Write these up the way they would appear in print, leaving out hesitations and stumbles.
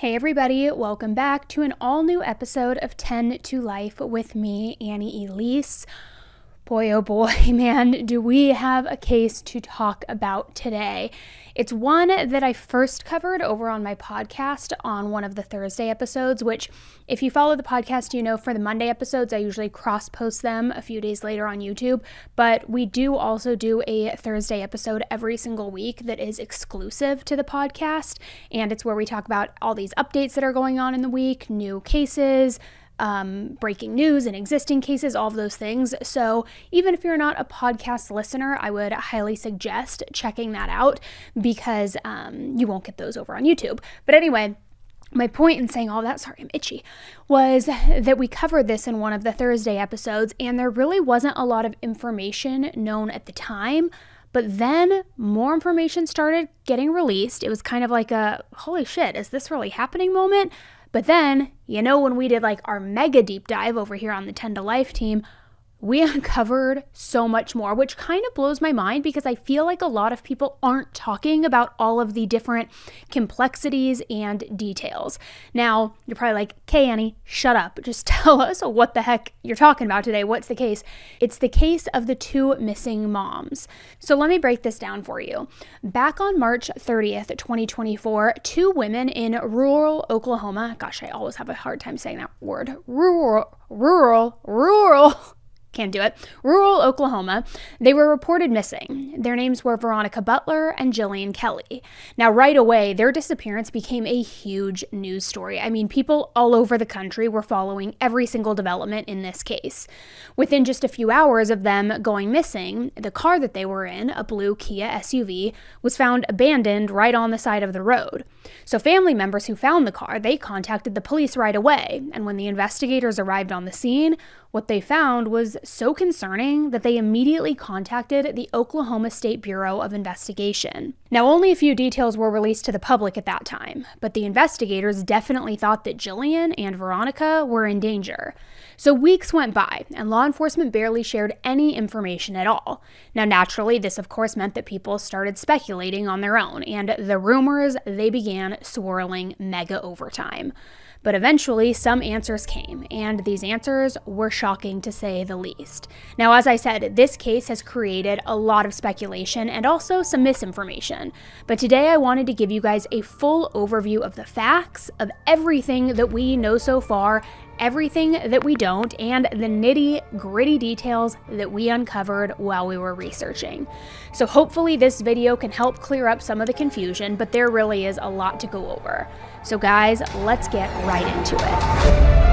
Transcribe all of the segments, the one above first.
Hey everybody, welcome back to an all-new episode of 10 to Life with me, Annie Elise. Boy, oh boy, man, do we have a case to talk about today. It's one that I first covered over on my podcast on one of the Thursday episodes, which if you follow the podcast, you know for the Monday episodes, I usually cross-post them a few days later on YouTube, but we do also do a Thursday episode every single week that is exclusive to the podcast, and it's where we talk about all these updates that are going on in the week, new cases, breaking news and existing cases, all of those things. So even if you're not a podcast listener, I would highly suggest checking that out because you won't get those over on YouTube. But anyway, my point in saying all that, sorry, I'm itchy, was that we covered this in one of the Thursday episodes, and there really wasn't a lot of information known at the time. But then more information started getting released. It was kind of like a, holy shit, is this really happening moment? But then, you know, when we did like our mega deep dive over here on the 10 to Life team, we uncovered so much more, which kind of blows my mind because I feel like a lot of people aren't talking about all of the different complexities and details. Now, you're probably like, okay, Annie, shut up. Just tell us what the heck you're talking about today. What's the case? It's the case of the two missing moms. So let me break this down for you. Back on March 30th, 2024, two women in rural Oklahoma, gosh, I always have a hard time saying that word, rural, can't do it. Rural Oklahoma, they were reported missing. Their names were Veronica Butler and Jillian Kelley. Now, right away, their disappearance became a huge news story. I mean, people all over the country were following every single development in this case. Within just a few hours of them going missing, the car that they were in, a blue Kia SUV, was found abandoned right on the side of the road. So family members who found the car, they contacted the police right away. And when the investigators arrived on the scene, what they found was so concerning that they immediately contacted the Oklahoma State Bureau of Investigation. Now, only a few details were released to the public at that time, but the investigators definitely thought that Jillian and Veronica were in danger. So weeks went by, and law enforcement barely shared any information at all. Now, naturally, this of course meant that people started speculating on their own, and the rumors, they began swirling mega over time. But eventually, some answers came, and these answers were shocking to say the least. Now, as I said, this case has created a lot of speculation and also some misinformation. But today I wanted to give you guys a full overview of the facts, of everything that we know so far, everything that we don't, and the nitty-gritty details that we uncovered while we were researching. So hopefully this video can help clear up some of the confusion, but there really is a lot to go over. So guys, let's get right into it.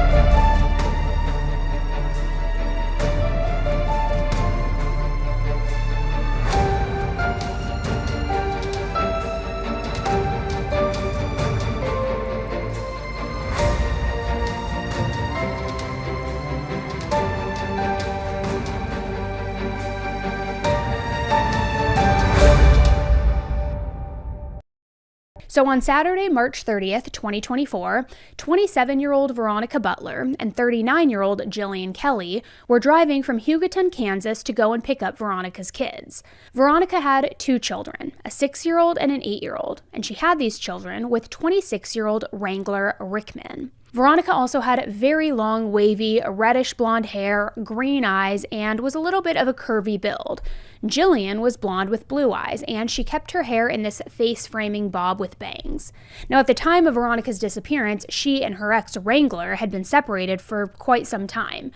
So on Saturday, March 30th, 2024, 27-year-old Veronica Butler and 39-year-old Jillian Kelley were driving from Hugoton, Kansas to go and pick up Veronica's kids. Veronica had two children, a 6-year-old and an 8-year-old, and she had these children with 26-year-old Wrangler Rickman. Veronica also had very long, wavy, reddish blonde hair, green eyes, and was a little bit of a curvy build. Jillian was blonde with blue eyes, and she kept her hair in this face-framing bob with bangs. Now, at the time of Veronica's disappearance, she and her ex, Wrangler, had been separated for quite some time.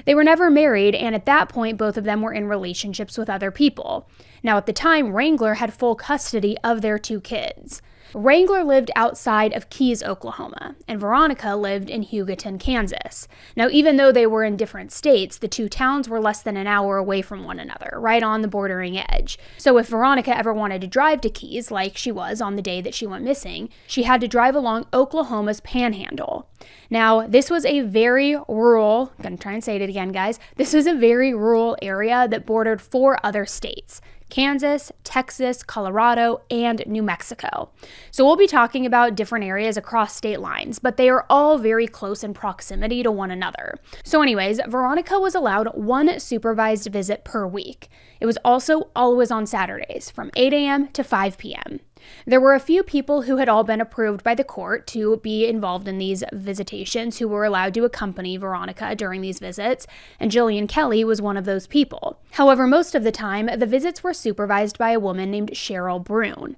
They were never married, and at that point, both of them were in relationships with other people. Now, at the time, Wrangler had full custody of their two kids. Wrangler lived outside of Keys, Oklahoma, and Veronica lived in Hugoton, Kansas. Now, even though they were in different states, the two towns were less than an hour away from one another, right on the bordering edge. So if Veronica ever wanted to drive to Keys, like she was on the day that she went missing, she had to drive along Oklahoma's panhandle. Now, this was a very rural, I'm going to try and say it again, guys. This was a very rural area that bordered 4 other states: Kansas, Texas, Colorado, and New Mexico. So we'll be talking about different areas across state lines, but they are all very close in proximity to one another. So anyways, Veronica was allowed 1 supervised visit per week. It was also always on Saturdays from 8 a.m. to 5 p.m. There were a few people who had all been approved by the court to be involved in these visitations who were allowed to accompany Veronica during these visits, and Jillian Kelley was one of those people. However, most of the time, the visits were supervised by a woman named Cheryl Brune.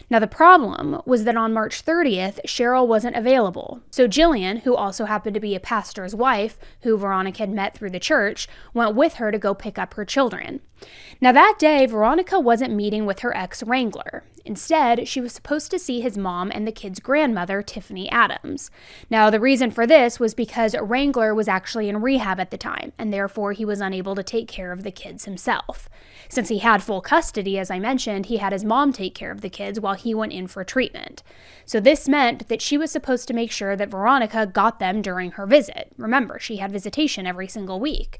Now, the problem was that on March 30th, Cheryl wasn't available. So Jillian, who also happened to be a pastor's wife, who Veronica had met through the church, went with her to go pick up her children. Now, that day, Veronica wasn't meeting with her ex-wrangler. Instead, she was supposed to see his mom and the kids' grandmother, Tiffany Adams. Now, the reason for this was because Wrangler was actually in rehab at the time, and therefore he was unable to take care of the kids himself. Since he had full custody, as I mentioned, he had his mom take care of the kids while he went in for treatment. So this meant that she was supposed to make sure that Veronica got them during her visit. Remember, she had visitation every single week.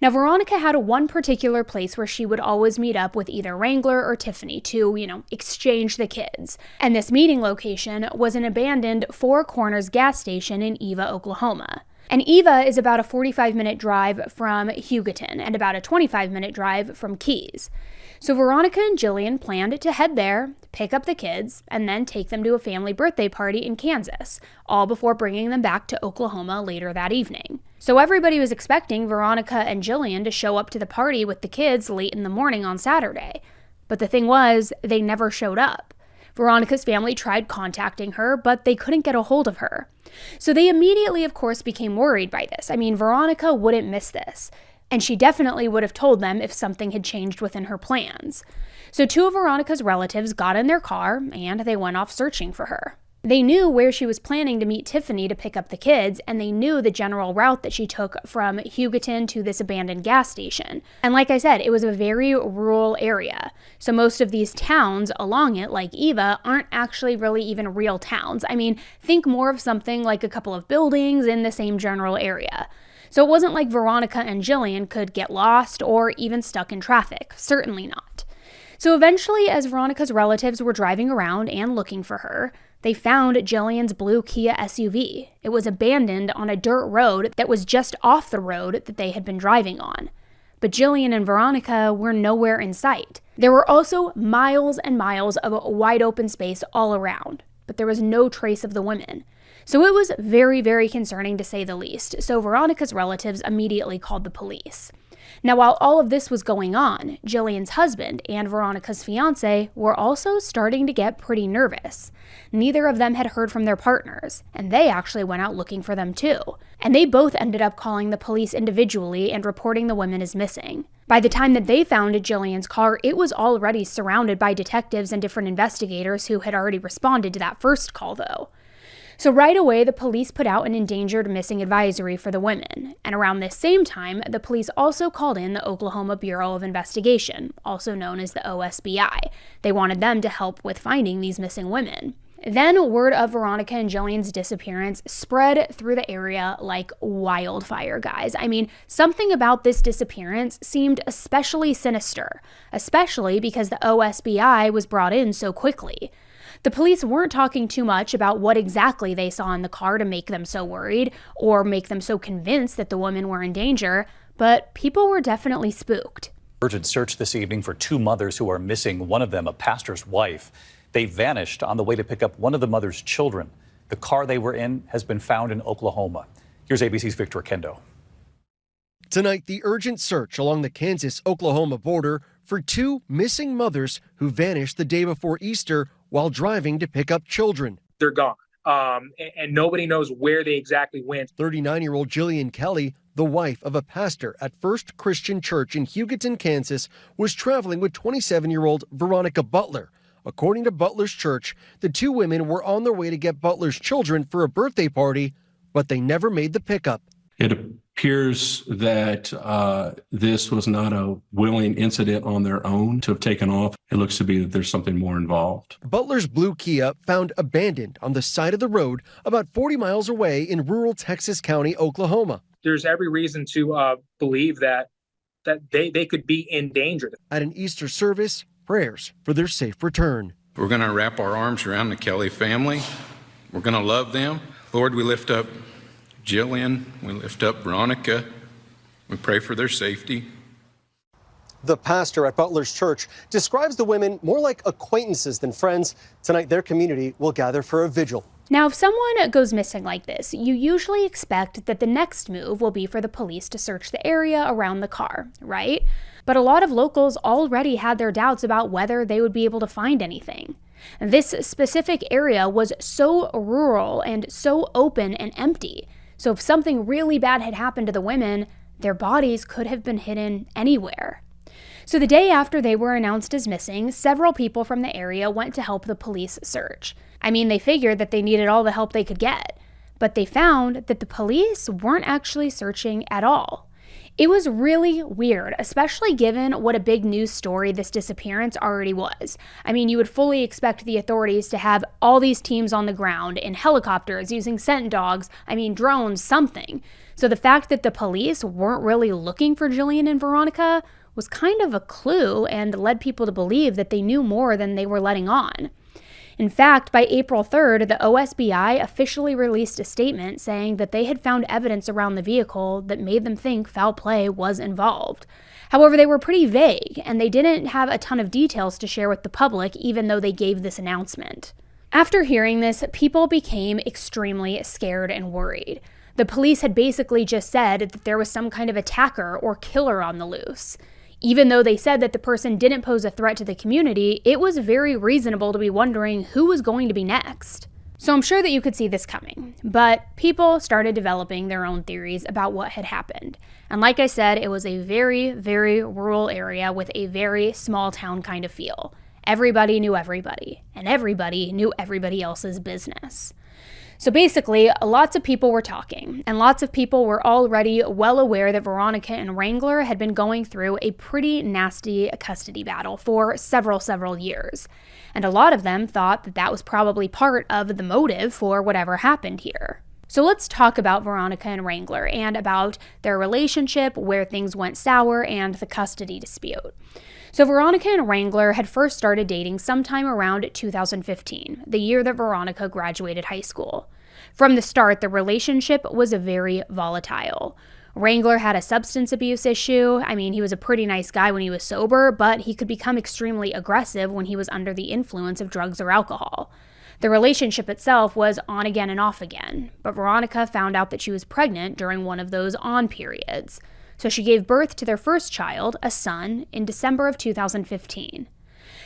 Now, Veronica had one particular place where she would always meet up with either Wrangler or Tiffany to, exchange the kids. And this meeting location was an abandoned Four Corners gas station in Eva, Oklahoma. And Eva is about a 45-minute drive from Hugoton and about a 25-minute drive from Keys. So Veronica and Jillian planned to head there, pick up the kids, and then take them to a family birthday party in Kansas, all before bringing them back to Oklahoma later that evening. So everybody was expecting Veronica and Jillian to show up to the party with the kids late in the morning on Saturday. But the thing was, they never showed up. Veronica's family tried contacting her, but they couldn't get a hold of her. So they immediately, of course, became worried by this. I mean, Veronica wouldn't miss this. And she definitely would have told them if something had changed within her plans. So two of Veronica's relatives got in their car, and they went off searching for her. They knew where she was planning to meet Tiffany to pick up the kids, and they knew the general route that she took from Hugoton to this abandoned gas station. And like I said, it was a very rural area. So most of these towns along it, like Eva, aren't actually really even real towns. I mean, think more of something like a couple of buildings in the same general area. So it wasn't like Veronica and Jillian could get lost or even stuck in traffic. Certainly not. So eventually, as Veronica's relatives were driving around and looking for her, they found Jillian's blue Kia SUV. It was abandoned on a dirt road that was just off the road that they had been driving on. But Jillian and Veronica were nowhere in sight. There were also miles and miles of wide open space all around, but there was no trace of the women. So it was very, very concerning to say the least. So Veronica's relatives immediately called the police. Now, while all of this was going on, Jillian's husband and Veronica's fiance were also starting to get pretty nervous. Neither of them had heard from their partners, and they actually went out looking for them too. And they both ended up calling the police individually and reporting the women as missing. By the time that they found Jillian's car, it was already surrounded by detectives and different investigators who had already responded to that first call, though. So right away, the police put out an endangered missing advisory for the women. And around this same time, the police also called in the Oklahoma Bureau of Investigation, also known as the OSBI. They wanted them to help with finding these missing women. Then word of Veronica and Jillian's disappearance spread through the area like wildfire, guys. I mean, something about this disappearance seemed especially sinister, especially because the OSBI was brought in so quickly. The police weren't talking too much about what exactly they saw in the car to make them so worried or make them so convinced that the women were in danger, but people were definitely spooked. Urgent search this evening for two mothers who are missing, one of them a pastor's wife. They vanished on the way to pick up one of the mother's children. The car they were in has been found in Oklahoma. Here's ABC's Victor Kendo. Tonight, the urgent search along the Kansas-Oklahoma border for two missing mothers who vanished the day before Easter while driving to pick up children. They're gone, and nobody knows where they exactly went. 39-year-old Jillian Kelley, the wife of a pastor at First Christian Church in Hugoton, Kansas, was traveling with 27-year-old Veronica Butler. According to Butler's church, the two women were on their way to get Butler's children for a birthday party, but they never made the pickup. It appears that this was not a willing incident on their own to have taken off. It looks to be that there's something more involved. Butler's blue Kia found abandoned on the side of the road about 40 miles away in rural Texas County, Oklahoma. There's every reason to believe that they could be in danger. At an Easter service, prayers for their safe return. We're going to wrap our arms around the Kelley family. We're going to love them. Lord, we lift up Jillian, we lift up Veronica, we pray for their safety. The pastor at Butler's church describes the women more like acquaintances than friends. Tonight, their community will gather for a vigil. Now, if someone goes missing like this, you usually expect that the next move will be for the police to search the area around the car, right? But a lot of locals already had their doubts about whether they would be able to find anything. This specific area was so rural and so open and empty. So if something really bad had happened to the women, their bodies could have been hidden anywhere. So the day after they were announced as missing, several people from the area went to help the police search. I mean, they figured that they needed all the help they could get, but they found that the police weren't actually searching at all. It was really weird, especially given what a big news story this disappearance already was. I mean, you would fully expect the authorities to have all these teams on the ground in helicopters, using scent dogs, drones, something. So the fact that the police weren't really looking for Jillian and Veronica was kind of a clue and led people to believe that they knew more than they were letting on. In fact, by April 3rd, the OSBI officially released a statement saying that they had found evidence around the vehicle that made them think foul play was involved. However, they were pretty vague, and they didn't have a ton of details to share with the public, even though they gave this announcement. After hearing this, people became extremely scared and worried. The police had basically just said that there was some kind of attacker or killer on the loose. Even though they said that the person didn't pose a threat to the community, it was very reasonable to be wondering who was going to be next. So I'm sure that you could see this coming, but people started developing their own theories about what had happened. And like I said, it was a very, very rural area with a very small town kind of feel. Everybody knew everybody, and everybody knew everybody else's business. So basically, lots of people were talking, and lots of people were already well aware that Veronica and Wrangler had been going through a pretty nasty custody battle for several years. And a lot of them thought that that was probably part of the motive for whatever happened here. So let's talk about Veronica and Wrangler and about their relationship, where things went sour, and the custody dispute. So Veronica and Wrangler had first started dating sometime around 2015, the year that Veronica graduated high school. From the start, the relationship was very volatile. Wrangler had a substance abuse issue. He was a pretty nice guy when he was sober, but he could become extremely aggressive when he was under the influence of drugs or alcohol. The relationship itself was on again and off again, but Veronica found out that she was pregnant during one of those on periods. So she gave birth to their first child, a son, in December of 2015.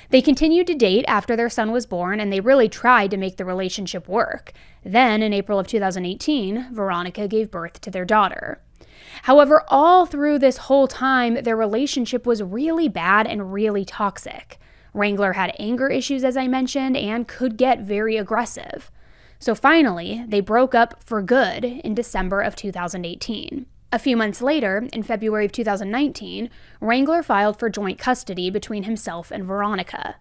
They continued to date after their son was born, and they really tried to make the relationship work. Then, in April of 2018, Veronica gave birth to their daughter. However, all through this whole time, their relationship was really bad and really toxic. Wrangler had anger issues, as I mentioned, and could get very aggressive. So finally, they broke up for good in December of 2018. A few months later, in February of 2019, Wrangler filed for joint custody between himself and Veronica.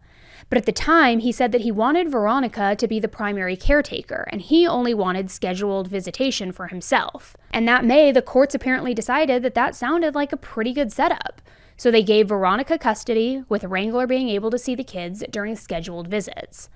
But at the time, he said that he wanted Veronica to be the primary caretaker, and he only wanted scheduled visitation for himself. And that May, the courts apparently decided that that sounded like a pretty good setup. So they gave Veronica custody, with Wrangler being able to see the kids during scheduled visits.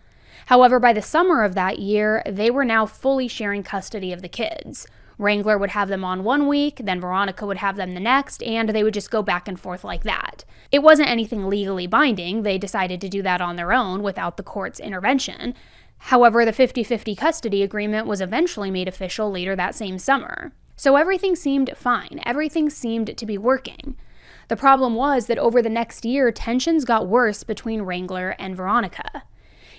However, by the summer of that year, they were now fully sharing custody of the kids. Wrangler would have them on one week, then Veronica would have them the next, and they would just go back and forth like that. It wasn't anything legally binding. They decided to do that on their own without the court's intervention. However, the 50-50 custody agreement was eventually made official later that same summer. So everything seemed fine. Everything seemed to be working. The problem was that over the next year, tensions got worse between Wrangler and Veronica.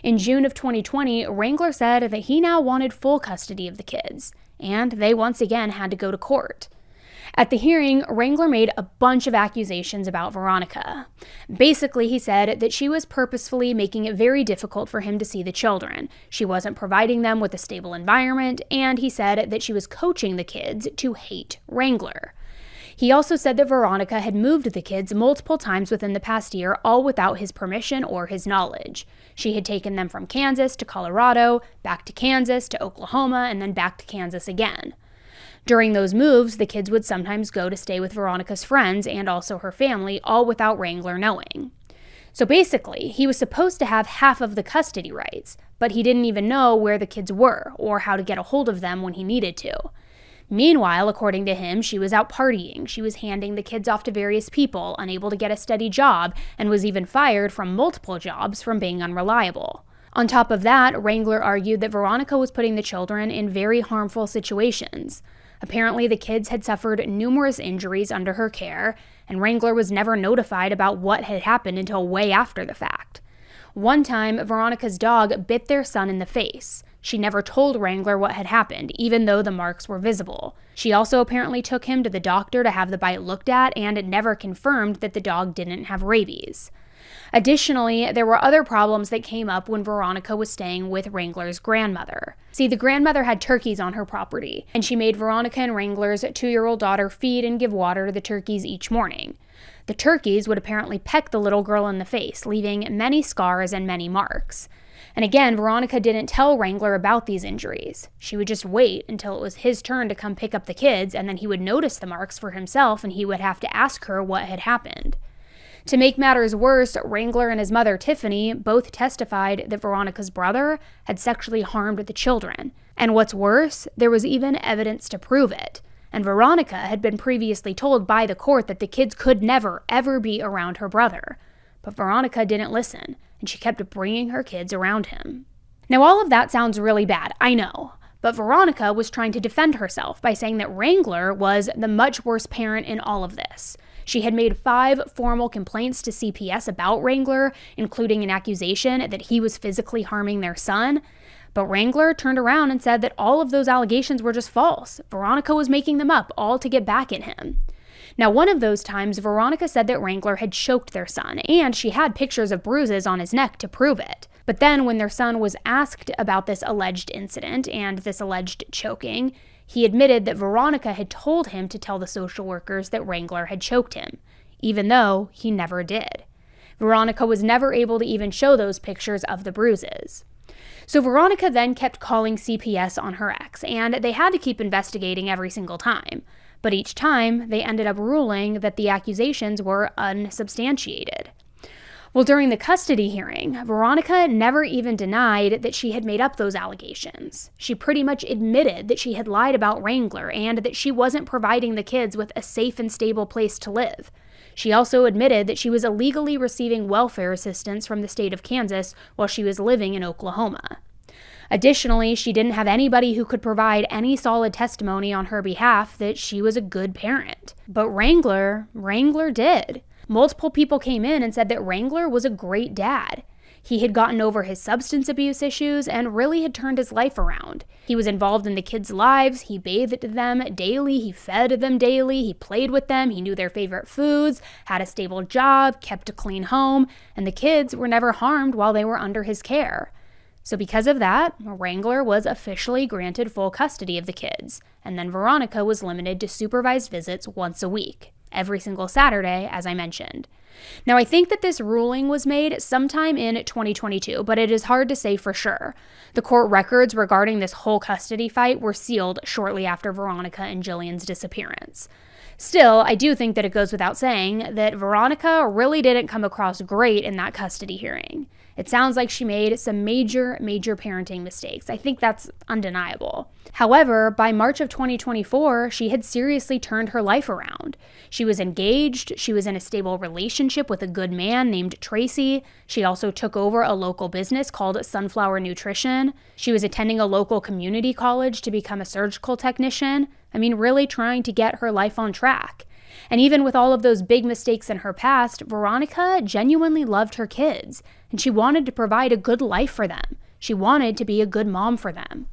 In June of 2020, Wrangler said that he now wanted full custody of the kids, and they once again had to go to court. At the hearing, Wrangler made a bunch of accusations about Veronica. Basically, he said that she was purposefully making it very difficult for him to see the children. She wasn't providing them with a stable environment, and he said that she was coaching the kids to hate Wrangler. He also said that Veronica had moved the kids multiple times within the past year, all without his permission or his knowledge. She had taken them from Kansas to Colorado, back to Kansas to Oklahoma, and then back to Kansas again. During those moves, the kids would sometimes go to stay with Veronica's friends and also her family, all without Wrangler knowing. So basically, he was supposed to have half of the custody rights, but he didn't even know where the kids were or how to get a hold of them when he needed to. Meanwhile, according to him, she was out partying. She was handing the kids off to various people, unable to get a steady job, and was even fired from multiple jobs from being unreliable. On top of that, Wrangler argued that Veronica was putting the children in very harmful situations. Apparently, the kids had suffered numerous injuries under her care, and Wrangler was never notified about what had happened until way after the fact. One time, Veronica's dog bit their son in the face. She never told Wrangler what had happened, even though the marks were visible. She also apparently took him to the doctor to have the bite looked at and never confirmed that the dog didn't have rabies. Additionally, there were other problems that came up when Veronica was staying with Wrangler's grandmother. See, the grandmother had turkeys on her property, and she made Veronica and Wrangler's 2-year-old daughter feed and give water to the turkeys each morning. The turkeys would apparently peck the little girl in the face, leaving many scars and many marks. And again, Veronica didn't tell Wrangler about these injuries. She would just wait until it was his turn to come pick up the kids, and then he would notice the marks for himself, and he would have to ask her what had happened. To make matters worse, Wrangler and his mother, Tiffany, both testified that Veronica's brother had sexually harmed the children. And what's worse, there was even evidence to prove it. And Veronica had been previously told by the court that the kids could never, ever be around her brother. But Veronica didn't listen, and she kept bringing her kids around him. Now, all of that sounds really bad, I know. But Veronica was trying to defend herself by saying that Wrangler was the much worse parent in all of this. She had made 5 formal complaints to CPS about Wrangler, including an accusation that he was physically harming their son. But Wrangler turned around and said that all of those allegations were just false. Veronica was making them up, all to get back at him. Now, one of those times, Veronica said that Wrangler had choked their son, and she had pictures of bruises on his neck to prove it. But then when their son was asked about this alleged incident and this alleged choking, he admitted that Veronica had told him to tell the social workers that Wrangler had choked him, even though he never did. Veronica was never able to even show those pictures of the bruises. So Veronica then kept calling CPS on her ex, and they had to keep investigating every single time. But each time, they ended up ruling that the accusations were unsubstantiated. Well, during the custody hearing, Veronica never even denied that she had made up those allegations. She pretty much admitted that she had lied about Wrangler and that she wasn't providing the kids with a safe and stable place to live. She also admitted that she was illegally receiving welfare assistance from the state of Kansas while she was living in Oklahoma. Additionally, she didn't have anybody who could provide any solid testimony on her behalf that she was a good parent. But Wrangler did. Multiple people came in and said that Wrangler was a great dad. He had gotten over his substance abuse issues and really had turned his life around. He was involved in the kids' lives, he bathed them daily, he fed them daily, he played with them, he knew their favorite foods, had a stable job, kept a clean home, and the kids were never harmed while they were under his care. So because of that, Wrangler was officially granted full custody of the kids, and then Veronica was limited to supervised visits once a week, every single Saturday, as I mentioned. Now, I think that this ruling was made sometime in 2022, but it is hard to say for sure. The court records regarding this whole custody fight were sealed shortly after Veronica and Jillian's disappearance. Still, I do think that it goes without saying that Veronica really didn't come across great in that custody hearing. It sounds like she made some major parenting mistakes. I think that's undeniable. However, by March of 2024, she had seriously turned her life around. She was engaged, she was in a stable relationship with a good man named Tracy. She also took over a local business called Sunflower Nutrition. She was attending a local community college to become a surgical technician. I mean, really trying to get her life on track. And even with all of those big mistakes in her past, Veronica genuinely loved her kids, and she wanted to provide a good life for them. She wanted to be a good mom for them.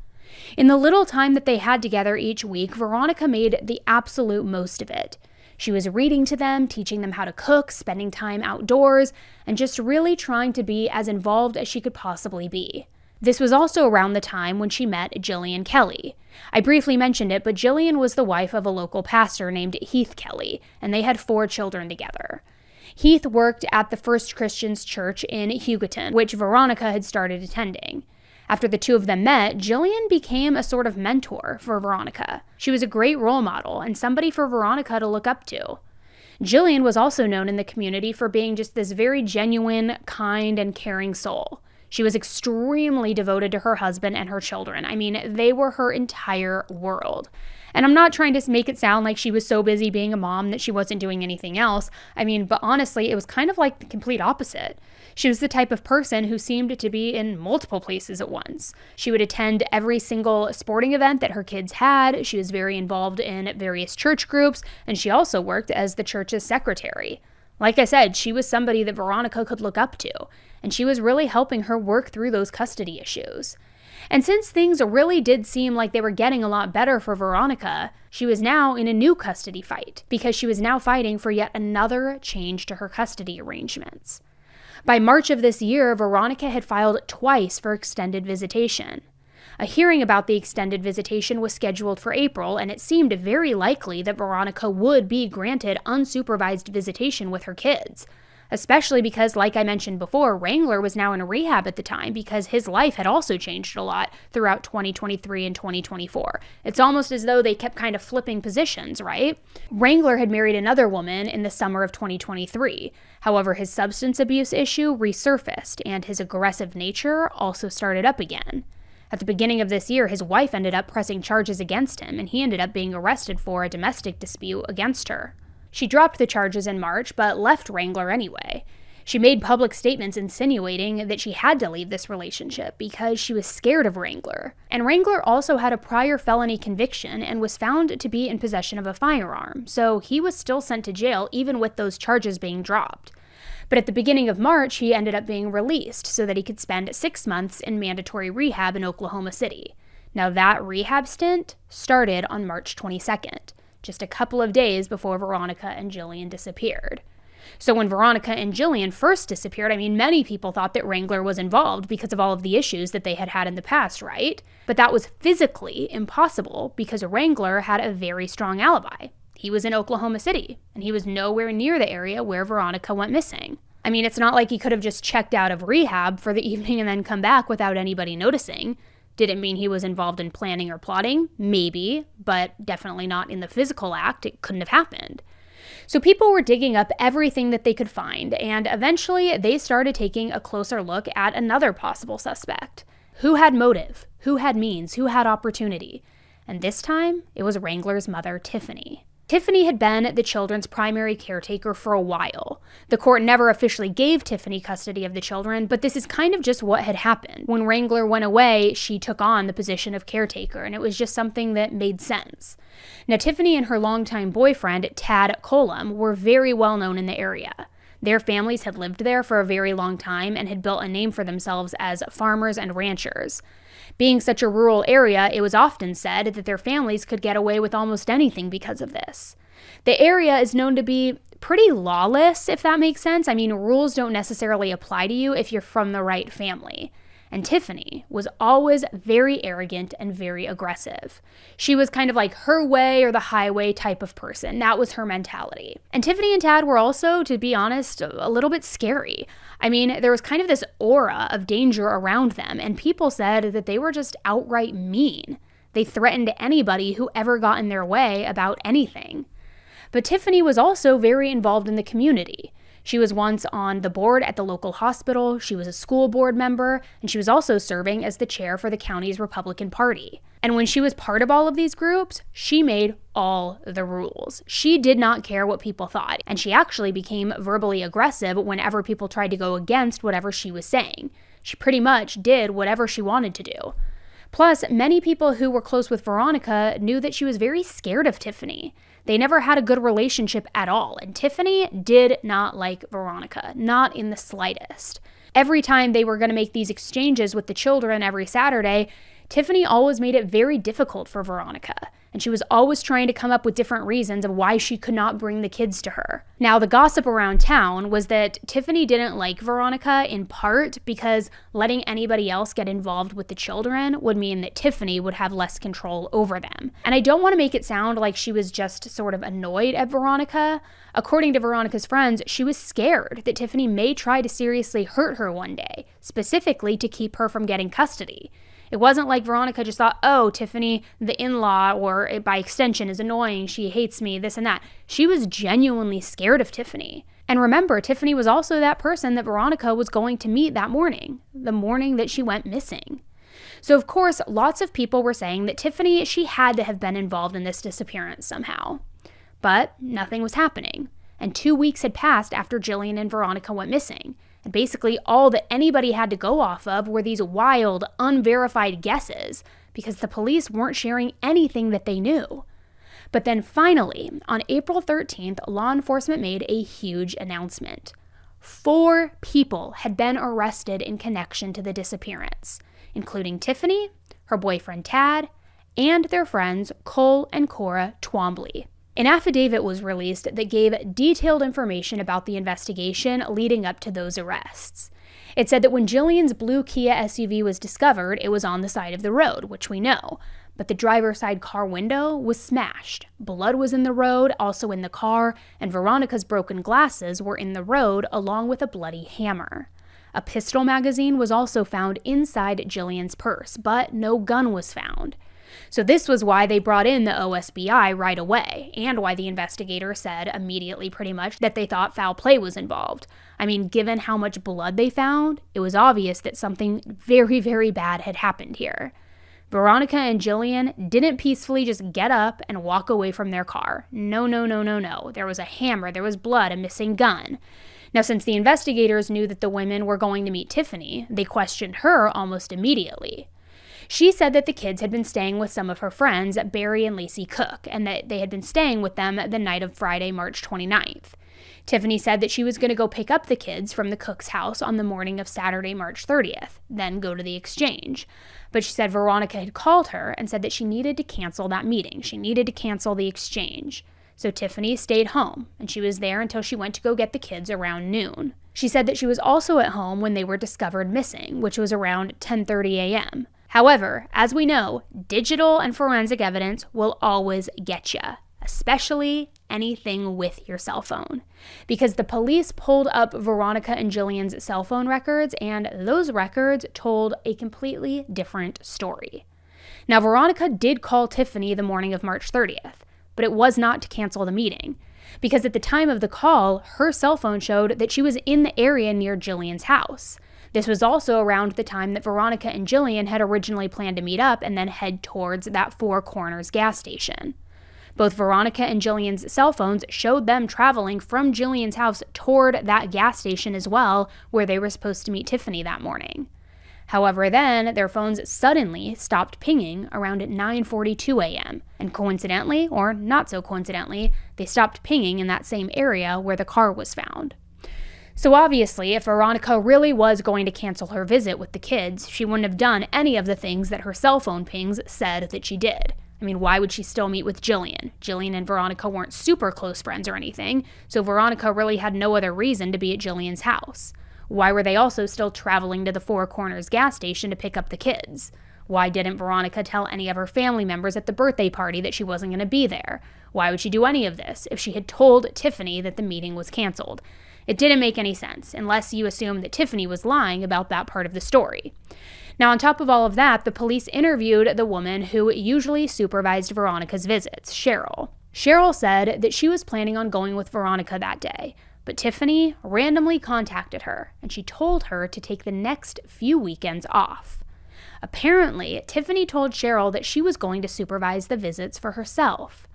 In the little time that they had together each week, Veronica made the absolute most of it. She was reading to them, teaching them how to cook, spending time outdoors, and just really trying to be as involved as she could possibly be. This was also around the time when she met Jillian Kelley. I briefly mentioned it, but Jillian was the wife of a local pastor named Heath Kelley, and they had 4 children together. Heath worked at the First Christians Church in Hugoton, which Veronica had started attending. After the two of them met, Jillian became a sort of mentor for Veronica. She was a great role model and somebody for Veronica to look up to. Jillian was also known in the community for being just this very genuine, kind, and caring soul. She was extremely devoted to her husband and her children. I mean, they were her entire world. And I'm not trying to make it sound like she was so busy being a mom that she wasn't doing anything else. I mean, but honestly, it was kind of like the complete opposite. She was the type of person who seemed to be in multiple places at once. She would attend every single sporting event that her kids had. She was very involved in various church groups, and she also worked as the church's secretary. Like I said, she was somebody that Veronica could look up to, and she was really helping her work through those custody issues. And since things really did seem like they were getting a lot better for Veronica, she was now in a new custody fight because she was now fighting for yet another change to her custody arrangements. By March of this year, Veronica had filed twice for extended visitation. A hearing about the extended visitation was scheduled for April, and it seemed very likely that Veronica would be granted unsupervised visitation with her kids, especially because, like I mentioned before, Wrangler was now in rehab at the time because his life had also changed a lot throughout 2023 and 2024. It's almost as though they kept kind of flipping positions, right? Wrangler had married another woman in the summer of 2023. However, his substance abuse issue resurfaced, and his aggressive nature also started up again. At the beginning of this year, his wife ended up pressing charges against him, and he ended up being arrested for a domestic dispute against her. She dropped the charges in March, but left Wrangler anyway. She made public statements insinuating that she had to leave this relationship because she was scared of Wrangler. And Wrangler also had a prior felony conviction and was found to be in possession of a firearm, so he was still sent to jail even with those charges being dropped. But at the beginning of March, he ended up being released so that he could spend 6 months in mandatory rehab in Oklahoma City. Now that rehab stint started on March 22nd, just a couple of days before Veronica and Jillian disappeared. So when Veronica and Jillian first disappeared, I mean, many people thought that Wrangler was involved because of all of the issues that they had had in the past, right? But that was physically impossible because Wrangler had a very strong alibi. He was in Oklahoma City, and he was nowhere near the area where Veronica went missing. I mean, it's not like he could have just checked out of rehab for the evening and then come back without anybody noticing. Did it mean he was involved in planning or plotting? Maybe, but definitely not in the physical act. It couldn't have happened. So people were digging up everything that they could find, and eventually they started taking a closer look at another possible suspect. Who had motive? Who had means? Who had opportunity? And this time, it was Wrangler's mother, Tiffany. Tiffany had been the children's primary caretaker for a while. The court never officially gave Tiffany custody of the children, but this is kind of just what had happened. When Wrangler went away, she took on the position of caretaker, and it was just something that made sense. Now, Tiffany and her longtime boyfriend, Tad Colum, were very well known in the area. Their families had lived there for a very long time and had built a name for themselves as farmers and ranchers. Being such a rural area, it was often said that their families could get away with almost anything because of this. The area is known to be pretty lawless, if that makes sense. I mean, rules don't necessarily apply to you if you're from the right family. And Tiffany was always very arrogant and very aggressive. She was kind of like her way or the highway type of person. That was her mentality. And Tiffany and Tad were also, to be honest, a little bit scary. I mean, there was kind of this aura of danger around them, and people said that they were just outright mean. They threatened anybody who ever got in their way about anything. But Tiffany was also very involved in the community. She was once on the board at the local hospital, she was a school board member, and she was also serving as the chair for the county's Republican Party. And when she was part of all of these groups, she made all the rules. She did not care what people thought, and she actually became verbally aggressive whenever people tried to go against whatever she was saying. She pretty much did whatever she wanted to do. Plus, many people who were close with Veronica knew that she was very scared of Tiffany. They never had a good relationship at all, and Tiffany did not like Veronica, not in the slightest. Every time they were going to make these exchanges with the children every Saturday, Tiffany always made it very difficult for Veronica, and she was always trying to come up with different reasons of why she could not bring the kids to her. Now, the gossip around town was that Tiffany didn't like Veronica in part because letting anybody else get involved with the children would mean that Tiffany would have less control over them. And I don't want to make it sound like she was just sort of annoyed at Veronica. According to Veronica's friends, she was scared that Tiffany may try to seriously hurt her one day, specifically to keep her from getting custody. It wasn't like Veronica just thought, oh, Tiffany, the in-law, or by extension, is annoying, she hates me, this and that. She was genuinely scared of Tiffany. And remember, Tiffany was also that person that Veronica was going to meet that morning, the morning that she went missing. So of course, lots of people were saying that Tiffany, she had to have been involved in this disappearance somehow. But nothing was happening. And 2 weeks had passed after Jillian and Veronica went missing. And basically all that anybody had to go off of were these wild, unverified guesses, because the police weren't sharing anything that they knew. But then finally, on April 13th, law enforcement made a huge announcement. 4 people had been arrested in connection to the disappearance, including Tiffany, her boyfriend Tad, and their friends Cole and Cora Twombly. An affidavit was released that gave detailed information about the investigation leading up to those arrests. It said that when Jillian's blue Kia SUV was discovered, it was on the side of the road, which we know, but the driver's side car window was smashed. Blood was in the road, also in the car, and Veronica's broken glasses were in the road along with a bloody hammer. A pistol magazine was also found inside Jillian's purse, but no gun was found. So this was why they brought in the OSBI right away, and why the investigator said immediately pretty much that they thought foul play was involved. I mean, given how much blood they found, it was obvious that something very, very bad had happened here. Veronica and Jillian didn't peacefully just get up and walk away from their car. No. There was a hammer, there was blood, a missing gun. Now, since the investigators knew that the women were going to meet Tiffany, they questioned her almost immediately. She said that the kids had been staying with some of her friends, Barry and Lacey Cook, and that they had been staying with them the night of Friday, March 29th. Tiffany said that she was going to go pick up the kids from the Cook's house on the morning of Saturday, March 30th, then go to the exchange. But she said Veronica had called her and said that she needed to cancel that meeting. She needed to cancel the exchange. So Tiffany stayed home, and she was there until she went to go get the kids around noon. She said that she was also at home when they were discovered missing, which was around 10:30 a.m. However, as we know, digital and forensic evidence will always get you, especially anything with your cell phone. Because the police pulled up Veronica and Jillian's cell phone records, and those records told a completely different story. Now, Veronica did call Tiffany the morning of March 30th, but it was not to cancel the meeting. Because at the time of the call, her cell phone showed that she was in the area near Jillian's house. This was also around the time that Veronica and Jillian had originally planned to meet up and then head towards that Four Corners gas station. Both Veronica and Jillian's cell phones showed them traveling from Jillian's house toward that gas station as well, where they were supposed to meet Tiffany that morning. However, then their phones suddenly stopped pinging around 9:42 a.m. And coincidentally, or not so coincidentally, they stopped pinging in that same area where the car was found. So obviously, if Veronica really was going to cancel her visit with the kids, she wouldn't have done any of the things that her cell phone pings said that she did. I mean, why would she still meet with Jillian? Jillian and Veronica weren't super close friends or anything, so Veronica really had no other reason to be at Jillian's house. Why were they also still traveling to the Four Corners gas station to pick up the kids? Why didn't Veronica tell any of her family members at the birthday party that she wasn't going to be there? Why would she do any of this if she had told Tiffany that the meeting was canceled? It didn't make any sense, unless you assume that Tiffany was lying about that part of the story. Now, on top of all of that, the police interviewed the woman who usually supervised Veronica's visits, Cheryl. Cheryl said that she was planning on going with Veronica that day, but Tiffany randomly contacted her, and she told her to take the next few weekends off. Apparently, Tiffany told Cheryl that she was going to supervise the visits for herself.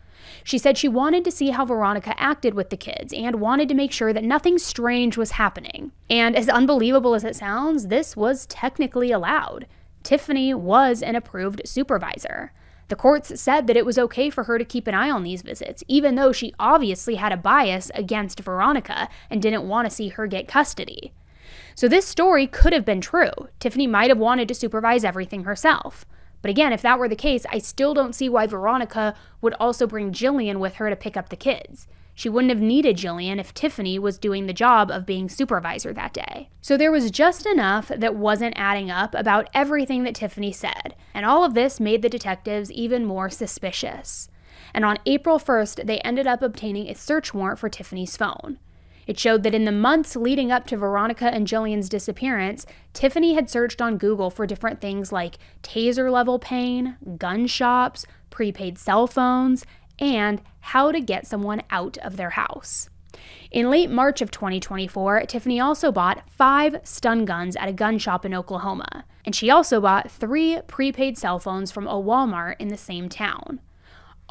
She said she wanted to see how Veronica acted with the kids and wanted to make sure that nothing strange was happening. And as unbelievable as it sounds, this was technically allowed. Tiffany was an approved supervisor. The courts said that it was okay for her to keep an eye on these visits, even though she obviously had a bias against Veronica and didn't want to see her get custody. So this story could have been true. Tiffany might have wanted to supervise everything herself. But again, if that were the case, I still don't see why Veronica would also bring Jillian with her to pick up the kids. She wouldn't have needed Jillian if Tiffany was doing the job of being supervisor that day. So there was just enough that wasn't adding up about everything that Tiffany said, and all of this made the detectives even more suspicious. And on April 1st, they ended up obtaining a search warrant for Tiffany's phone. It showed that in the months leading up to Veronica and Jillian's disappearance, Tiffany had searched on Google for different things like taser-level pain, gun shops, prepaid cell phones, and how to get someone out of their house. In late March of 2024, Tiffany also bought 5 stun guns at a gun shop in Oklahoma, and she also bought 3 prepaid cell phones from a Walmart in the same town.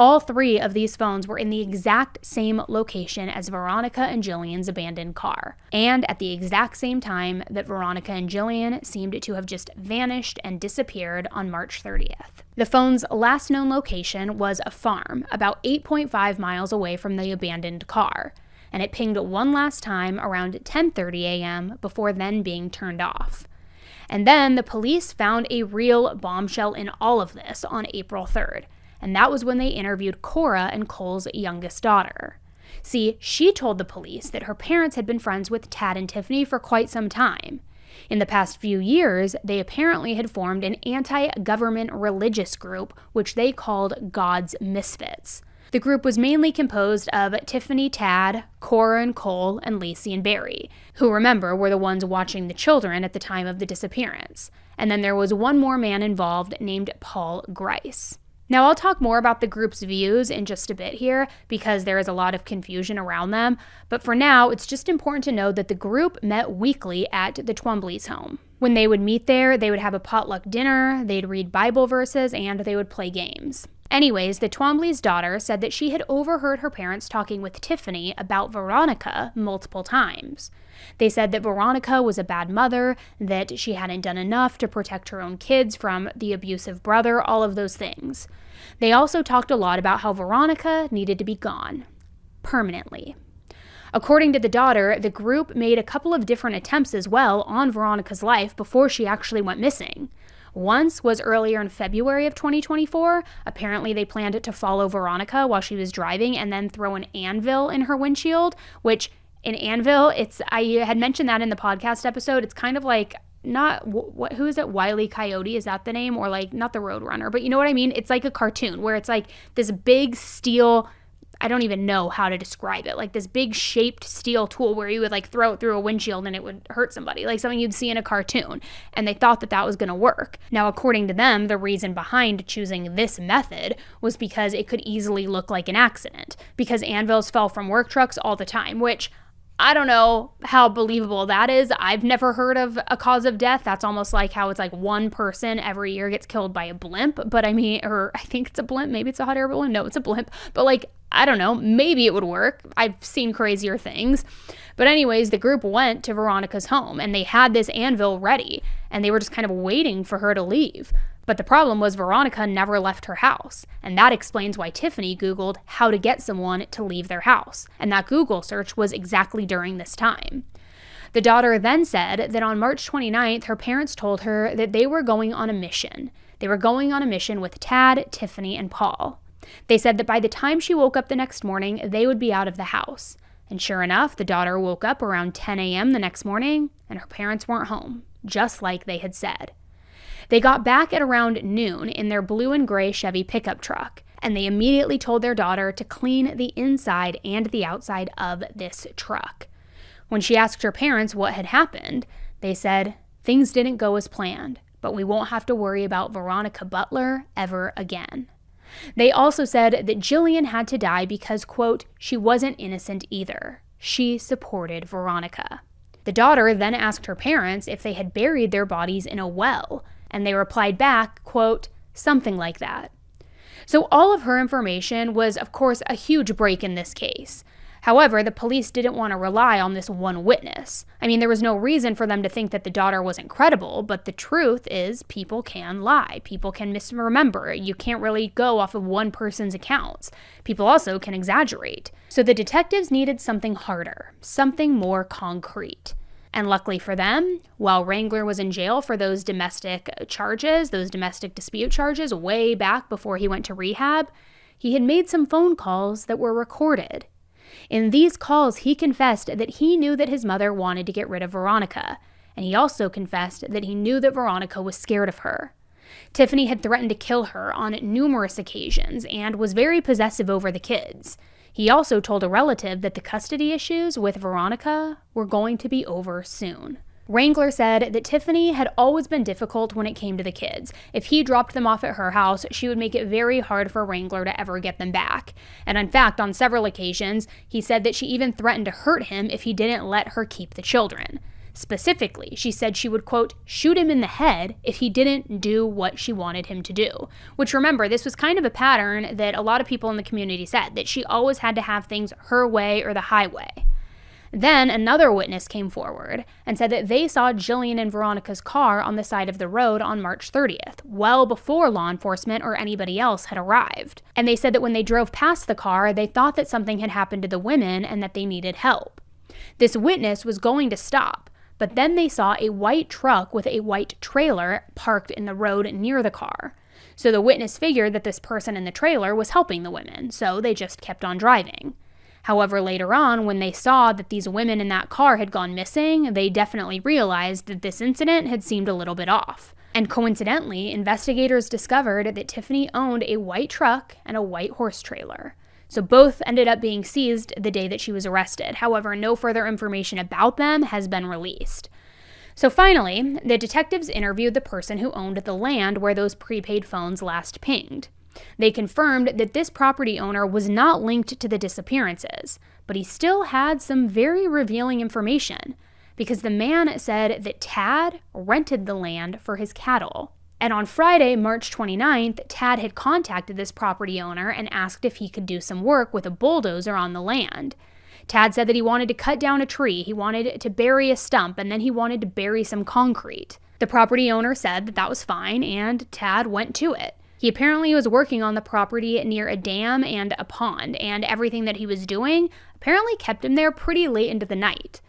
All 3 of these phones were in the exact same location as Veronica and Jillian's abandoned car, and at the exact same time that Veronica and Jillian seemed to have just vanished and disappeared on March 30th. The phone's last known location was a farm about 8.5 miles away from the abandoned car, and it pinged one last time around 10:30 a.m. before then being turned off. And then the police found a real bombshell in all of this on April 3rd. And that was when they interviewed Cora and Cole's youngest daughter. See, she told the police that her parents had been friends with Tad and Tiffany for quite some time. In the past few years, they apparently had formed an anti-government religious group, which they called God's Misfits. The group was mainly composed of Tiffany, Tad, Cora and Cole, and Lacey and Barry, who, remember, were the ones watching the children at the time of the disappearance. And then there was one more man involved named Paul Grice. Now, I'll talk more about the group's views in just a bit here because there is a lot of confusion around them, but for now, it's just important to know that the group met weekly at the Twombly's home. When they would meet there, they would have a potluck dinner, they'd read Bible verses, and they would play games. Anyways, the Twombly's daughter said that she had overheard her parents talking with Tiffany about Veronica multiple times. They said that Veronica was a bad mother, that she hadn't done enough to protect her own kids from the abusive brother, all of those things. They also talked a lot about how Veronica needed to be gone. Permanently. According to the daughter, the group made a couple of different attempts as well on Veronica's life before she actually went missing. Once was earlier in February of 2024. Apparently they planned to follow Veronica while she was driving and then throw an anvil in her windshield, which an anvil, I had mentioned that in the podcast episode. It's kind of like, who is it? Wile E. Coyote, is that the name? Or like, not the Roadrunner, but you know what I mean? It's like a cartoon where it's like this big steel, I don't even know how to describe it, like this big shaped steel tool where you would like throw it through a windshield and it would hurt somebody, like something you'd see in a cartoon. And they thought that that was going to work. Now, according to them, the reason behind choosing this method was because it could easily look like an accident, because anvils fell from work trucks all the time, which I don't know how believable that is. I've never heard of a cause of death. That's almost like how it's like one person every year gets killed by a blimp. But I mean, or I think it's a blimp. Maybe it's a hot air balloon. No, it's a blimp. But like, I don't know. Maybe it would work. I've seen crazier things. But anyways, the group went to Veronica's home and they had this anvil ready and they were just kind of waiting for her to leave. But the problem was Veronica never left her house, and that explains why Tiffany Googled how to get someone to leave their house, and that Google search was exactly during this time. The daughter then said that on March 29th, her parents told her that they were going on a mission. They were going on a mission with Tad, Tiffany, and Paul. They said that by the time she woke up the next morning, they would be out of the house. And sure enough, the daughter woke up around 10 a.m. the next morning, and her parents weren't home, just like they had said. They got back at around noon in their blue and gray Chevy pickup truck, and they immediately told their daughter to clean the inside and the outside of this truck. When she asked her parents what had happened, they said, "Things didn't go as planned, but we won't have to worry about Veronica Butler ever again." They also said that Jillian had to die because, quote, she wasn't innocent either. She supported Veronica. The daughter then asked her parents if they had buried their bodies in a well, and they replied back, quote, something like that. So all of her information was, of course, a huge break in this case. However, the police didn't want to rely on this one witness. I mean, there was no reason for them to think that the daughter wasn't credible, but the truth is people can lie. People can misremember. You can't really go off of one person's accounts. People also can exaggerate. So the detectives needed something harder, something more concrete. And luckily for them, while Wrangler was in jail for those domestic charges, those domestic dispute charges way back before he went to rehab, he had made some phone calls that were recorded. In these calls, he confessed that he knew that his mother wanted to get rid of Veronica, and he also confessed that he knew that Veronica was scared of her. Tiffany had threatened to kill her on numerous occasions and was very possessive over the kids. He also told a relative that the custody issues with Veronica were going to be over soon. Wrangler said that Tiffany had always been difficult when it came to the kids. If he dropped them off at her house, she would make it very hard for Wrangler to ever get them back. And in fact, on several occasions, he said that she even threatened to hurt him if he didn't let her keep the children. Specifically, she said she would, quote, shoot him in the head if he didn't do what she wanted him to do. Which, remember, this was kind of a pattern that a lot of people in the community said, that she always had to have things her way or the highway. Then another witness came forward and said that they saw Jillian and Veronica's car on the side of the road on March 30th, well before law enforcement or anybody else had arrived. And they said that when they drove past the car, they thought that something had happened to the women and that they needed help. This witness was going to stop, but then they saw a white truck with a white trailer parked in the road near the car. So the witness figured that this person in the trailer was helping the women, so they just kept on driving. However, later on, when they saw that these women in that car had gone missing, they definitely realized that this incident had seemed a little bit off. And coincidentally, investigators discovered that Tiffany owned a white truck and a white horse trailer. So both ended up being seized the day that she was arrested. However, no further information about them has been released. So finally, the detectives interviewed the person who owned the land where those prepaid phones last pinged. They confirmed that this property owner was not linked to the disappearances, but he still had some very revealing information, because the man said that Tad rented the land for his cattle. And on Friday, March 29th, Tad had contacted this property owner and asked if he could do some work with a bulldozer on the land. Tad said that he wanted to cut down a tree, he wanted to bury a stump, and then he wanted to bury some concrete. The property owner said that that was fine, and Tad went to it. He apparently was working on the property near a dam and a pond, and everything that he was doing apparently kept him there pretty late into the night.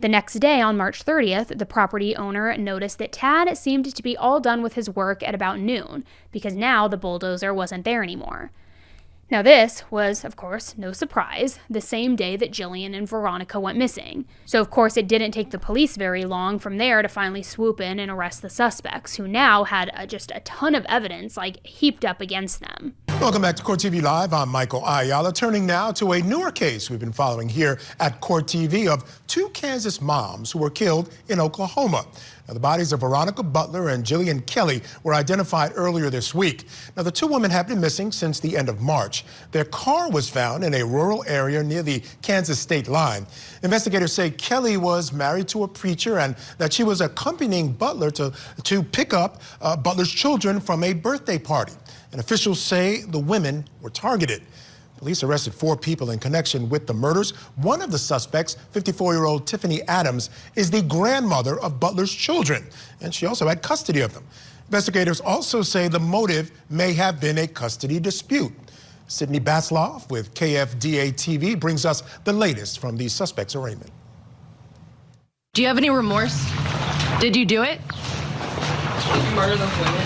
The next day, on March 30th, the property owner noticed that Tad seemed to be all done with his work at about noon, because now the bulldozer wasn't there anymore. Now this was, of course, no surprise, the same day that Jillian and Veronica went missing. So of course it didn't take the police very long from there to finally swoop in and arrest the suspects, who now had just a ton of evidence heaped up against them. Welcome back to Court TV Live. I'm Michael Ayala, turning now to a newer case we've been following here at Court TV of two Kansas moms who were killed in Oklahoma. Now, the bodies of Veronica Butler and Jillian Kelley were identified earlier this week. Now, the two women have been missing since the end of March. Their car was found in a rural area near the Kansas state line. Investigators say Kelley was married to a preacher and that she was accompanying Butler to pick up Butler's children from a birthday party. And officials say the women were targeted. Police arrested 4 people in connection with the murders. One of the suspects, 54-year-old Tiffany Adams, is the grandmother of Butler's children, and she also had custody of them. Investigators also say the motive may have been a custody dispute. Sydney Batsloff with KFDA TV brings us the latest from the suspect's arraignment. Do you have any remorse? Did you do it? Did you murder those women?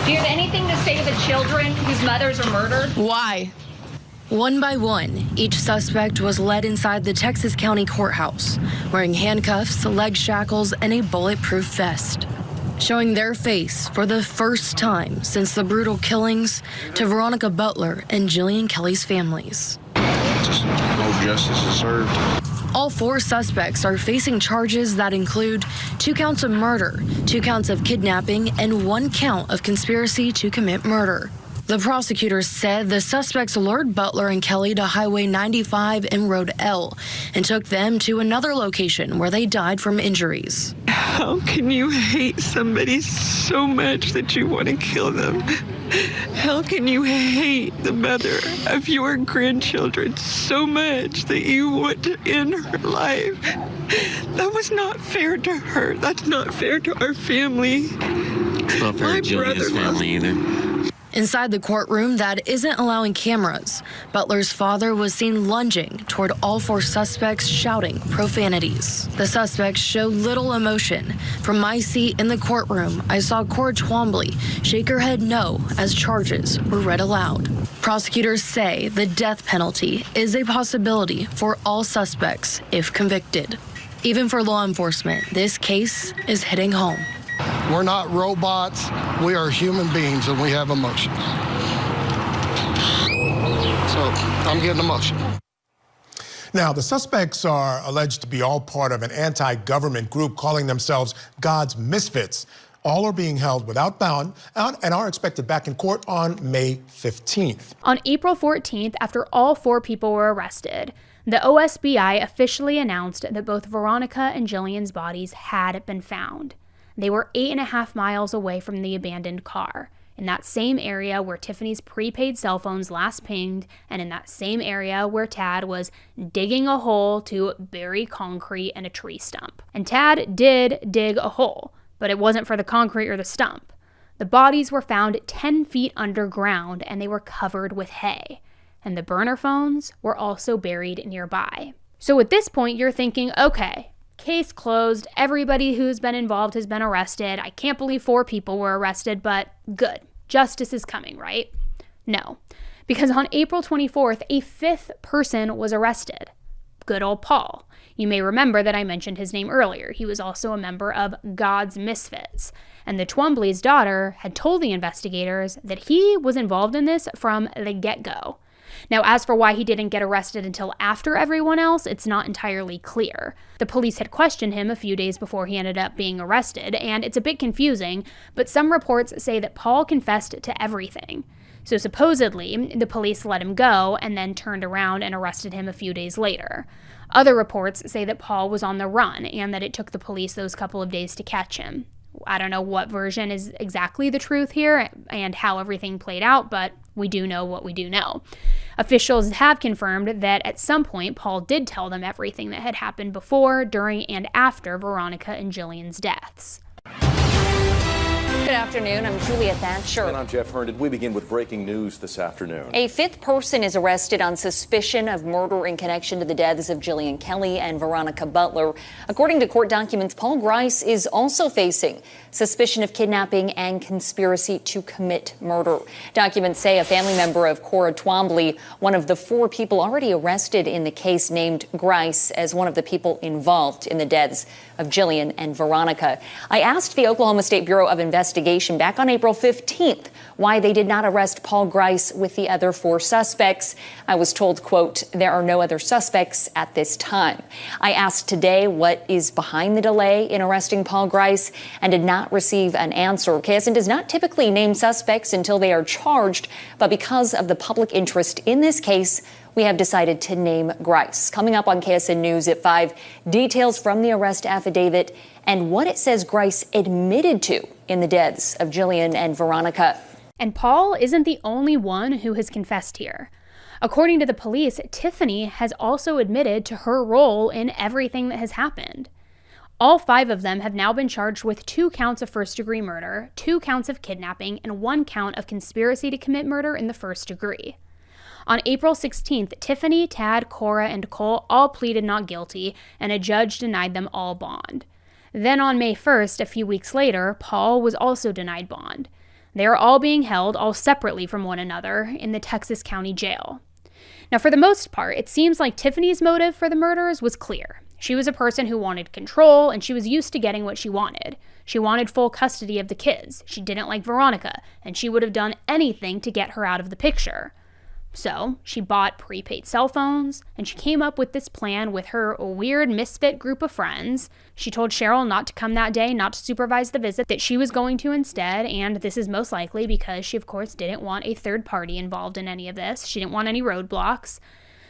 Do you have anything to say to the children whose mothers are murdered? Why? One by one, each suspect was led inside the Texas County Courthouse, wearing handcuffs, leg shackles, and a bulletproof vest, showing their face for the first time since the brutal killings to Veronica Butler and Jillian Kelley's families. Just no justice is served. All 4 suspects are facing charges that include 2 counts of murder, 2 counts of kidnapping, and 1 count of conspiracy to commit murder. The prosecutors said the suspects lured Butler and Kelley to Highway 95 and Road L and took them to another location where they died from injuries. How can you hate somebody so much that you want to kill them? How can you hate the mother of your grandchildren so much that you want to end her life? That was not fair to her. That's not fair to our family. It's not fair to Jillian's family either. Inside the courtroom that isn't allowing cameras, Butler's father was seen lunging toward all 4 suspects, shouting profanities. The suspects showed little emotion. From my seat in the courtroom, I saw Cora Twombly shake her head no as charges were read aloud. Prosecutors say the death penalty is a possibility for all suspects if convicted. Even for law enforcement, this case is hitting home. We're not robots. We are human beings and we have emotions. So I'm getting emotional. Now, the suspects are alleged to be all part of an anti-government group calling themselves God's Misfits. All are being held without bond and are expected back in court on May 15th. On April 14th, after all 4 people were arrested, the OSBI officially announced that both Veronica and Jillian's bodies had been found. They were 8.5 miles away from the abandoned car, in that same area where Tiffany's prepaid cell phones last pinged, and in that same area where Tad was digging a hole to bury concrete and a tree stump. And Tad did dig a hole, but it wasn't for the concrete or the stump. The bodies were found 10 feet underground, and they were covered with hay. And the burner phones were also buried nearby. So at this point, you're thinking, okay, case closed. Everybody who's been involved has been arrested. I can't believe 4 people were arrested, but good. Justice is coming, right? No, because on April 24th, a 5th person was arrested. Good old Paul. You may remember that I mentioned his name earlier. He was also a member of God's Misfits. And the Twombly's daughter had told the investigators that he was involved in this from the get-go. Now, as for why he didn't get arrested until after everyone else, it's not entirely clear. The police had questioned him a few days before he ended up being arrested, and it's a bit confusing, but some reports say that Paul confessed to everything. So supposedly, the police let him go and then turned around and arrested him a few days later. Other reports say that Paul was on the run and that it took the police those couple of days to catch him. I don't know what version is exactly the truth here and how everything played out, but we do know what we do know. Officials have confirmed that at some point, Paul did tell them everything that had happened before, during, and after Veronica and Jillian's deaths. Good afternoon. I'm Julia Thatcher. And I'm Jeff Herndon. We begin with breaking news this afternoon. A 5th person is arrested on suspicion of murder in connection to the deaths of Jillian Kelley and Veronica Butler. According to court documents, Paul Grice is also facing suspicion of kidnapping and conspiracy to commit murder. Documents say a family member of Cora Twombly, one of the 4 people already arrested in the case, named Grice as one of the people involved in the deaths of Jillian and Veronica. I asked the Oklahoma State Bureau of Investigation back on April 15th why they did not arrest Paul Grice with the other 4 suspects. I was told, quote, there are no other suspects at this time. I asked today what is behind the delay in arresting Paul Grice and did not receive an answer. KSN does not typically name suspects until they are charged, but because of the public interest in this case, we have decided to name Grice. Coming up on KSN News at 5, details from the arrest affidavit and what it says Grice admitted to in the deaths of Jillian and Veronica. And Paul isn't the only one who has confessed here. According to the police, Tiffany has also admitted to her role in everything that has happened. All 5 of them have now been charged with 2 counts of first-degree murder, 2 counts of kidnapping, and 1 count of conspiracy to commit murder in the first degree. On April 16th, Tiffany, Tad, Cora, and Cole all pleaded not guilty, and a judge denied them all bond. Then on May 1st, a few weeks later, Paul was also denied bond. They are all being held, all separately from one another, in the Texas County Jail. Now, for the most part, it seems like Tiffany's motive for the murders was clear. She was a person who wanted control, and she was used to getting what she wanted. She wanted full custody of the kids. She didn't like Veronica, and she would have done anything to get her out of the picture. So she bought prepaid cell phones, and she came up with this plan with her weird misfit group of friends. She told Cheryl not to come that day, not to supervise the visit, that she was going to instead, and this is most likely because she, of course, didn't want a third party involved in any of this. She didn't want any roadblocks.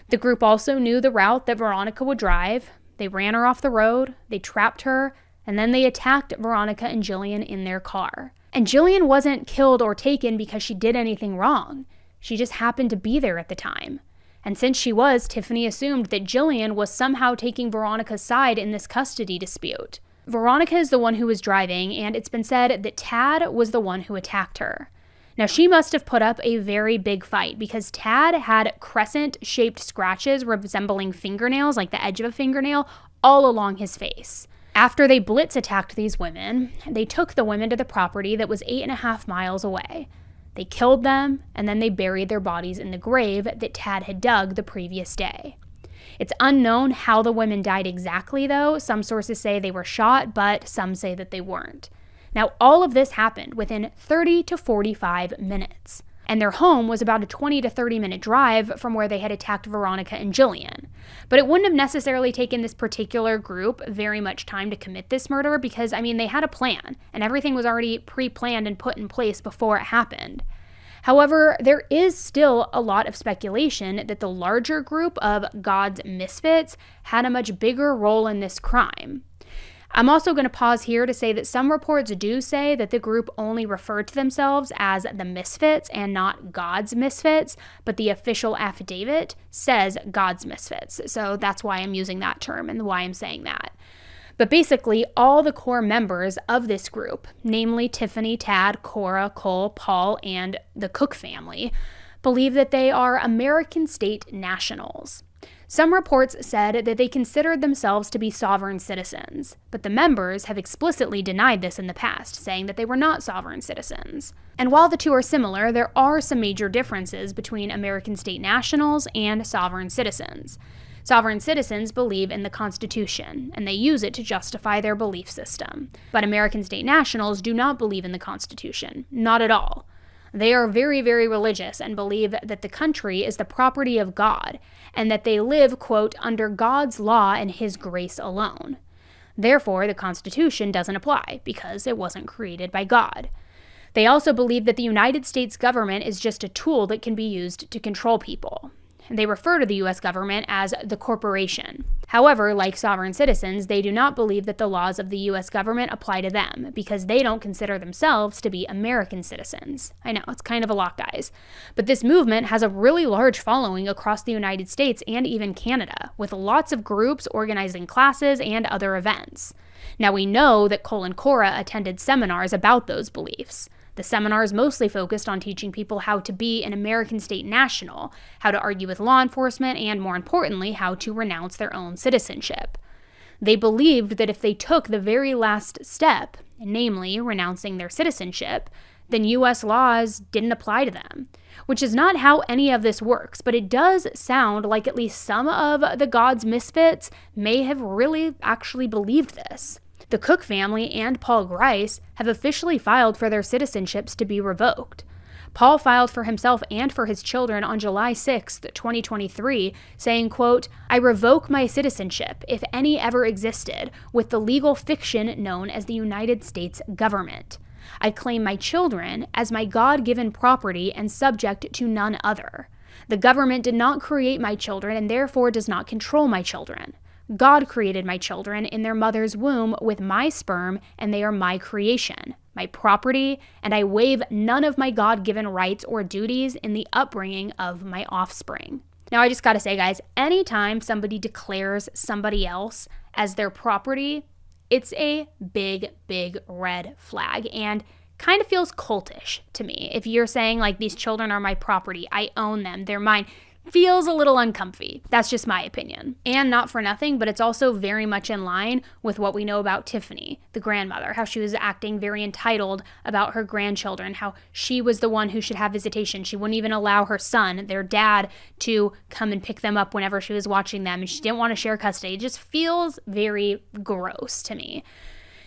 The group also knew the route that Veronica would drive. They ran her off the road, they trapped her, and then they attacked Veronica and Jillian in their car. And Jillian wasn't killed or taken because she did anything wrong. She just happened to be there at the time. And since she was, Tiffany assumed that Jillian was somehow taking Veronica's side in this custody dispute. Veronica is the one who was driving, and it's been said that Tad was the one who attacked her. Now, she must have put up a very big fight because Tad had crescent-shaped scratches resembling fingernails, like the edge of a fingernail, all along his face. After they blitz attacked these women, they took the women to the property that was 8.5 miles away. They killed them, and then they buried their bodies in the grave that Tad had dug the previous day. It's unknown how the women died exactly, though. Some sources say they were shot, but some say that they weren't. Now, all of this happened within 30 to 45 minutes, and their home was about a 20 to 30 minute drive from where they had attacked Veronica and Jillian. But it wouldn't have necessarily taken this particular group very much time to commit this murder because, they had a plan, and everything was already pre-planned and put in place before it happened. However, there is still a lot of speculation that the larger group of God's misfits had a much bigger role in this crime. I'm also going to pause here to say that some reports do say that the group only referred to themselves as the Misfits and not God's Misfits, but the official affidavit says God's Misfits. So that's why I'm using that term and why I'm saying that. But basically, all the core members of this group, namely Tiffany, Tad, Cora, Cole, Paul, and the Cook family, believe that they are American state nationals. Some reports said that they considered themselves to be sovereign citizens, but the members have explicitly denied this in the past, saying that they were not sovereign citizens. And while the two are similar, there are some major differences between American state nationals and sovereign citizens. Sovereign citizens believe in the Constitution, and they use it to justify their belief system. But American state nationals do not believe in the Constitution, not at all. They are very, very religious and believe that the country is the property of God, and that they live, quote, under God's law and His grace alone. Therefore, the Constitution doesn't apply, because it wasn't created by God. They also believe that the United States government is just a tool that can be used to control people. They refer to the U.S. government as the corporation. However, like sovereign citizens, they do not believe that the laws of the U.S. government apply to them because they don't consider themselves to be American citizens. I know, it's kind of a lot, guys. But this movement has a really large following across the United States and even Canada, with lots of groups organizing classes and other events. Now, we know that Cole and Cora attended seminars about those beliefs. The seminars mostly focused on teaching people how to be an American state national, how to argue with law enforcement, and more importantly, how to renounce their own citizenship. They believed that if they took the very last step, namely renouncing their citizenship, then U.S. laws didn't apply to them, which is not how any of this works, but it does sound like at least some of the God's misfits may have really actually believed this. The Cook family and Paul Grice have officially filed for their citizenships to be revoked. Paul filed for himself and for his children on July 6, 2023, saying, quote, "I revoke my citizenship, if any ever existed, with the legal fiction known as the United States government. I claim my children as my God-given property and subject to none other. The government did not create my children and therefore does not control my children. God created my children in their mother's womb with my sperm, and they are my creation, my property, and I waive none of my God-given rights or duties in the upbringing of my offspring." Now, I just gotta say, guys, anytime somebody declares somebody else as their property, it's a big, big red flag, and kind of feels cultish to me. If you're saying, like, these children are my property, I own them, they're mine, feels a little uncomfy. That's just my opinion. And not for nothing, but it's also very much in line with what we know about Tiffany, the grandmother, how she was acting very entitled about her grandchildren, how she was the one who should have visitation. She wouldn't even allow her son, their dad, to come and pick them up whenever she was watching them, and she didn't want to share custody. It just feels very gross to me.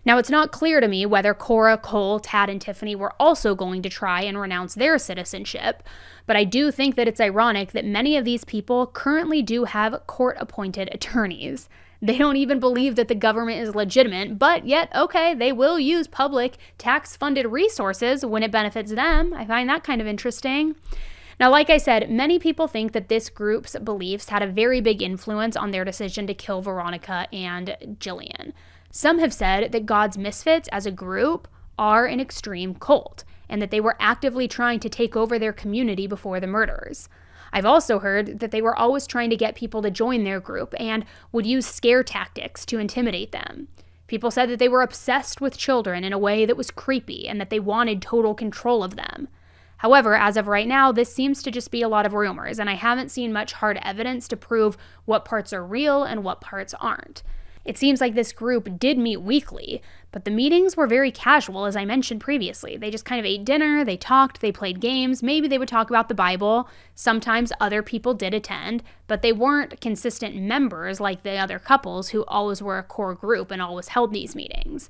Now, it's not clear to me whether Cora, Cole, Tad, and Tiffany were also going to try and renounce their citizenship, but I do think that it's ironic that many of these people currently do have court-appointed attorneys. They don't even believe that the government is legitimate, but yet, okay, they will use public tax-funded resources when it benefits them. I find that kind of interesting. Now, like I said, many people think that this group's beliefs had a very big influence on their decision to kill Veronica and Jillian. Some have said that God's misfits as a group are an extreme cult, and that they were actively trying to take over their community before the murders. I've also heard that they were always trying to get people to join their group and would use scare tactics to intimidate them. People said that they were obsessed with children in a way that was creepy and that they wanted total control of them. However, as of right now, this seems to just be a lot of rumors, and I haven't seen much hard evidence to prove what parts are real and what parts aren't. It seems like this group did meet weekly, but the meetings were very casual, as I mentioned previously. They just kind of ate dinner, they talked, they played games, maybe they would talk about the Bible. Sometimes other people did attend, but they weren't consistent members like the other couples who always were a core group and always held these meetings.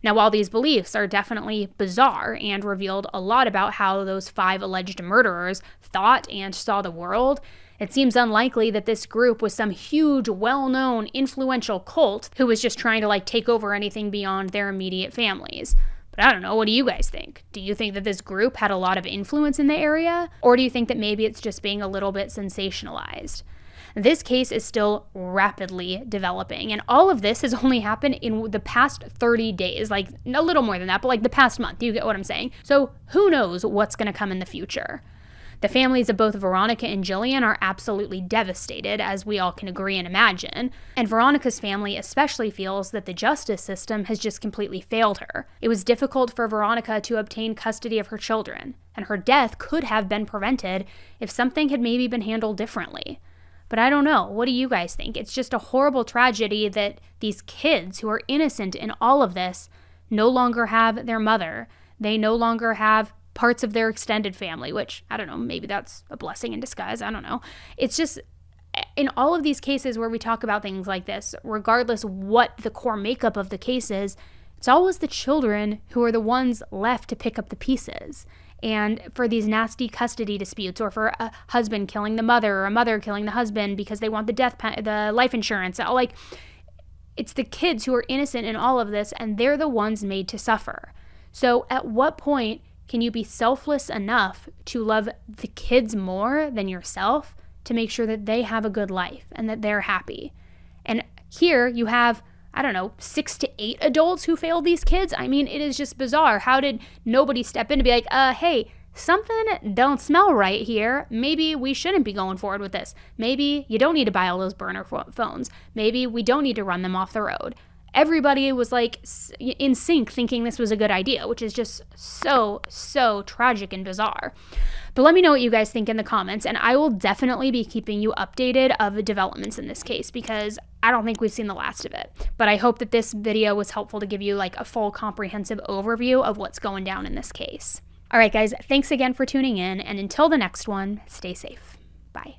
Now, while these beliefs are definitely bizarre and revealed a lot about how those 5 alleged murderers thought and saw the world, it seems unlikely that this group was some huge, well-known, influential cult who was just trying to take over anything beyond their immediate families. But I don't know, what do you guys think? Do you think that this group had a lot of influence in the area? Or do you think that maybe it's just being a little bit sensationalized? This case is still rapidly developing, and all of this has only happened in the past 30 days, a little more than that, but the past month. You get what I'm saying? So who knows what's going to come in the future? The families of both Veronica and Jillian are absolutely devastated, as we all can agree and imagine. And Veronica's family especially feels that the justice system has just completely failed her. It was difficult for Veronica to obtain custody of her children, and her death could have been prevented if something had maybe been handled differently. But I don't know. What do you guys think? It's just a horrible tragedy that these kids who are innocent in all of this no longer have their mother. They no longer have parts of their extended family, which, I don't know, maybe that's a blessing in disguise. I don't know. It's just, in all of these cases where we talk about things like this, regardless what the core makeup of the case is, it's always the children who are the ones left to pick up the pieces. And for these nasty custody disputes, or for a husband killing the mother or a mother killing the husband because they want the life insurance, it's the kids who are innocent in all of this, and they're the ones made to suffer. So at what point can you be selfless enough to love the kids more than yourself to make sure that they have a good life and that they're happy? And here you have, 6 to 8 adults who failed these kids. I mean, it is just bizarre. How did nobody step in to be like, hey, something don't smell right here. Maybe we shouldn't be going forward with this. Maybe you don't need to buy all those burner phones. Maybe we don't need to run them off the road. Everybody was in sync thinking this was a good idea, which is just so tragic and bizarre. But let me know what you guys think in the comments, and I will definitely be keeping you updated of developments in this case, because I don't think we've seen the last of it. But I hope that this video was helpful to give you a full comprehensive overview of what's going down in this case. All right, guys, thanks again for tuning in, and until the next one, stay safe. Bye.